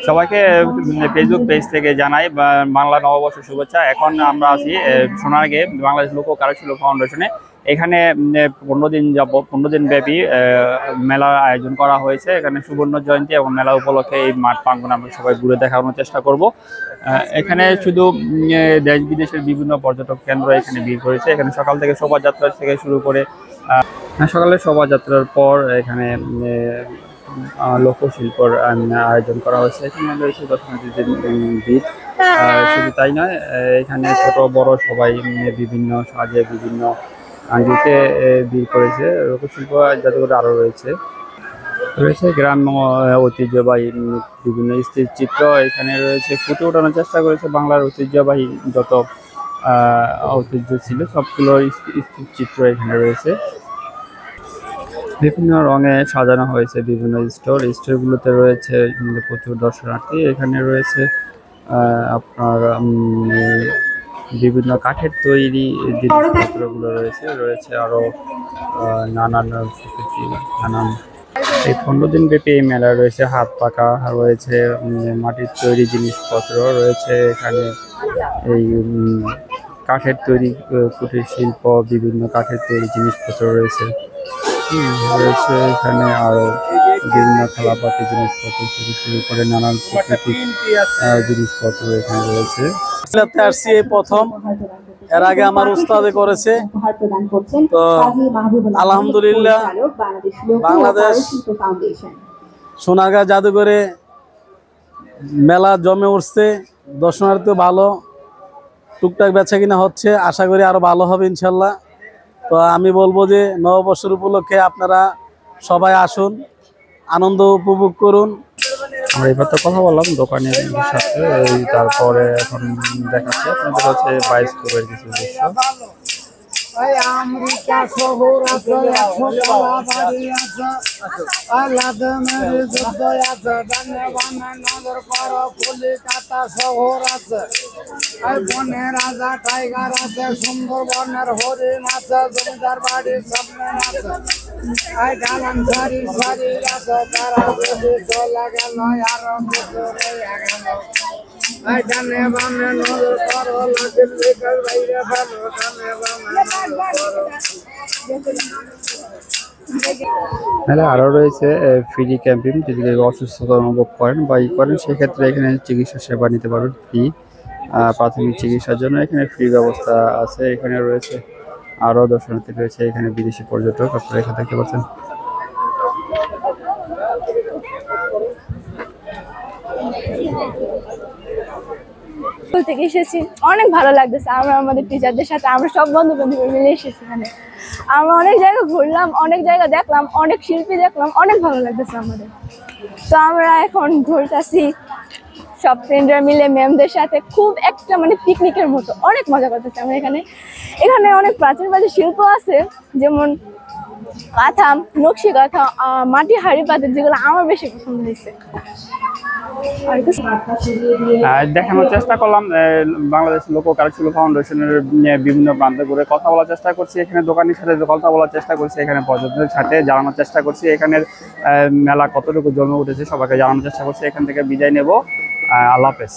সবাইকে Facebook page থেকে জানাই বাংলা নববর্ষের শুভেচ্ছা। এখন আমরা আছি সোনারগাঁয়ে বাংলাদেশ লোক কারুশিল্প ফাউন্ডেশনে। এখানে 15 দিন ব্যাপী মেলার আয়োজন করা হয়েছে। এখানে সুবর্ণ জয়ন্তী এবং মেলা উপলক্ষে এই মাঠ প্রাঙ্গণ আমরা সবাই ঘুরে দেখানোর চেষ্টা করব। এখানে শুধু দেশ বিদেশের বিভিন্ন পর্যটক কেন্দ্র এখানে ভিড় করেছে। এখানে সকাল থেকে শোভাযাত্রা থেকে শুরু করে সকালে শোভাযাত্রার পর এখানে লোকশিল্পর আয়োজন করা হয়েছে। এখানে রয়েছে দর্শনার্থীদের ভিড়। শুধু তাই নয়, এখানে ছোট বড় সবাই বিভিন্ন সাজে বিভিন্ন আঙ্গিকে ভিড় করেছে। লোকশিল্প জাদুঘর আরও রয়েছে গ্রাম্য ঐতিহ্যবাহী বিভিন্ন স্থিরচিত্র এখানে রয়েছে। ফুটে ওঠানোর চেষ্টা করেছে বাংলার ঐতিহ্যবাহী যত ঐতিহ্য ছিল সবগুলোর স্থিরচিত্র এখানে রয়েছে। বিভিন্ন রঙে সাজানো হয়েছে বিভিন্ন স্টোরগুলোতে রয়েছে প্রচুর দর্শনার্থী। এখানে রয়েছে আপনার বিভিন্ন কাঠের তৈরি জিনিসপত্রগুলো রয়েছে আরো নানান এই 15 দিন ব্যাপী এই মেলা রয়েছে। হাত পাকা রয়েছে, মাটির তৈরি জিনিসপত্র রয়েছে। এখানে এই কাঠের তৈরি কুটির শিল্প, বিভিন্ন কাঠের তৈরি জিনিসপত্র রয়েছে। এখানে আরো বিভিন্ন খেলাপাতি জিনিসপত্র থেকে শুরু করে নানান প্রাকৃতিক জিনিসপত্র এখানে রয়েছে। আসছি এই প্রথম, এর আগে আমার উস্তাদে করেছে, তো আলহামদুলিল্লাহ বাংলাদেশ সোনারগাঁ জাদুঘরে মেলা জমে উঠছে। দর্শনার্থী ভালো, টুকটাক বেচা কিনা হচ্ছে, আশা করি আরো ভালো হবে ইনশাল্লাহ। তো আমি বলবো যে নববর্ষের উপলক্ষে আপনারা সবাই আসুন, আনন্দ উপভোগ করুন। আমরা এবার তো কথা বললাম দোকানের সাথে, তারপরে এখন দেখাচ্ছি আপনাদের হচ্ছে বায়োস্কোপের কিছু দৃশ্য। আমেরিকা শহর আছে, বাড়ি আছে, আলাদমের যুদ্ধ আছে, ডানে বামে নজর করো, কলিকাতা শহর আছে, বনে রাজা টাইগার আছে, সুন্দরবনের হরিণ আছে, জমিদার বাড়ির সামনে আছে, ডালান সারি সারি আছে, তারা যদি চলে গেল আরো কিছু রয়ে গেল। ডানে বামে নজর করো, লাঠির লিখে বাইরে ফেলো, ডানে বামে আরো রয়েছে ফ্রি ক্যাম্পিং। যদি অসুস্থতা অনুভব করেন বা করেন সেক্ষেত্রে এখানে চিকিৎসা সেবা নিতে পারবেন ফ্রি। প্রাথমিক চিকিৎসার জন্য এখানে ফ্রি ব্যবস্থা আছে। এখানে রয়েছে আরো দর্শনার্থী রয়েছে, এখানে বিদেশি পর্যটক আপনারা এখানে দেখতে পাচ্ছেন। থেকে এসেছি, অনেক ভালো লাগতেছে। আমরা আমাদের টিচারদের সাথে আমরা সব বন্ধু বান্ধব মিলে এসেছি। এখানে আমরা অনেক জায়গা ঘুরলাম, অনেক জায়গা দেখলাম, অনেক শিল্পী দেখলাম, অনেক ভালো লাগতেছে আমাদের। তো আমরা এখন ঘুরতেছি সব ফ্রেন্ডরা মিলে ম্যামদের সাথে, খুব একটা মানে পিকনিকের মতো অনেক মজা করতেছি আমরা এখানে। এখানে অনেক প্রাচীন শিল্প আছে, যেমন কাঁথা, নকশি কাঁথা, মাটি হাড়ি পাতিল, যেগুলো আমার বেশি পছন্দ হয়েছে। দেখানোর চেষ্টা করলাম বাংলাদেশ লোক কারুশিল্প ফাউন্ডেশনের বিভিন্ন প্রান্তে ঘুরে কথা বলার চেষ্টা করছি। এখানে দোকানের সাথে কথা বলার চেষ্টা করছি, এখানে পর্যটকদের সাথে জানানোর চেষ্টা করছি এখানের মেলা কতটুকু জমে উঠেছে সবাইকে জানানোর চেষ্টা করছি। এখান থেকে বিদায় নেব, আল্লাহ হাফেজ।